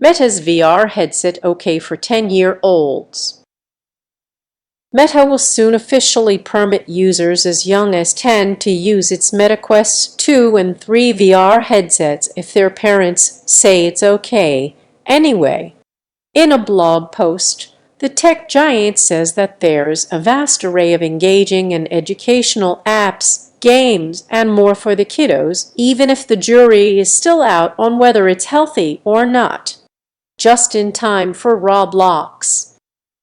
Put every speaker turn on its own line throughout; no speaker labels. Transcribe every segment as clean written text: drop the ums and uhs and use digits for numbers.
Meta's VR headset okay for 10-year-olds. Meta will soon officially permit users as young as 10 to use its MetaQuest 2 and 3 VR headsets if their parents say it's okay anyway. In a blog post, the tech giant says that there's a vast array of engaging and educational apps, games, and more for the kiddos, even if the jury is still out on whether it's healthy or not. Just in time for Roblox.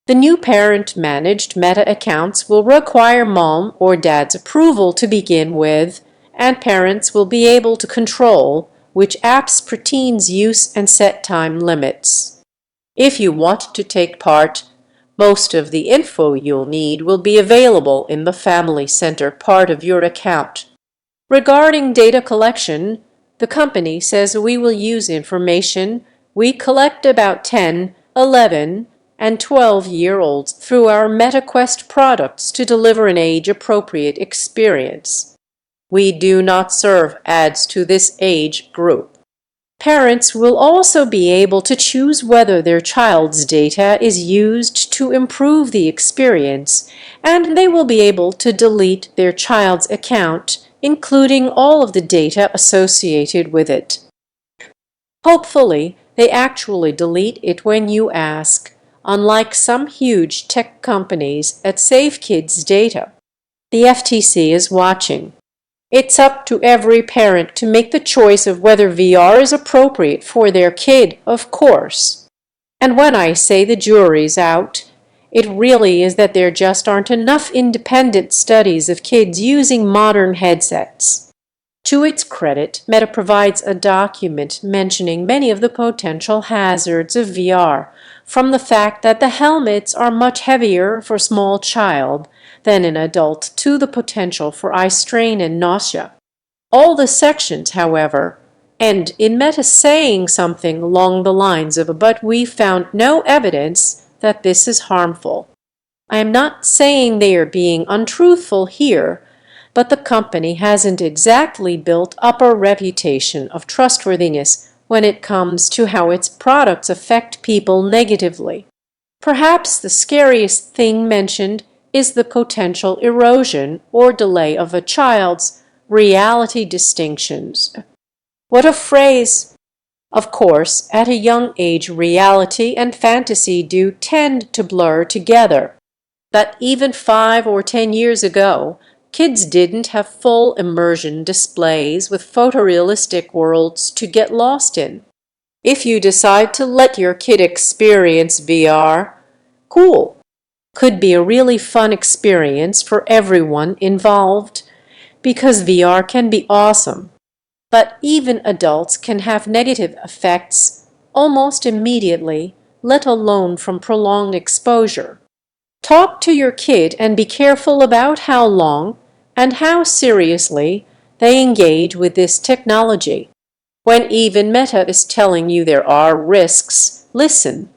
The new parent-managed Meta accounts will require mom or dad's approval to begin with, and parents will be able to control which apps preteens use and set time limits. If you want to take part, most of the info you'll need will be available in the Family Center part of your account. Regarding data collection, the company says we will use information we collect about 10, 11, and 12-year-olds through our MetaQuest products to deliver an age-appropriate experience. We do not serve ads to this age group. Parents will also be able to choose whether their child's data is used to improve the experience, and they will be able to delete their child's account, including all of the data associated with it. Hopefully, they actually delete it when you ask, unlike some huge tech companies that save kids' data. The FTC is watching. It's up to every parent to make the choice of whether VR is appropriate for their kid, of course. And when I say the jury's out, it really is that there just aren't enough independent studies of kids using modern headsets. To its credit, Meta provides a document mentioning many of the potential hazards of VR, from the fact that the helmets are much heavier for a small child than an adult to the potential for eye strain and nausea. All the sections, however, end in Meta saying something along the lines of "but we found no evidence that this is harmful." I am not saying they are being untruthful here, but the company hasn't exactly built up a reputation of trustworthiness when it comes to how its products affect people negatively. Perhaps the scariest thing mentioned is the potential erosion or delay of a child's reality distinctions. What a phrase! Of course, at a young age, reality and fantasy do tend to blur together. But even 5 or 10 years ago, kids didn't have full immersion displays with photorealistic worlds to get lost in. If you decide to let your kid experience VR, cool. Could be a really fun experience for everyone involved, because VR can be awesome. But even adults can have negative effects almost immediately, let alone from prolonged exposure. Talk to your kid and be careful about how long and how seriously they engage with this technology. When even Meta is telling you there are risks, listen.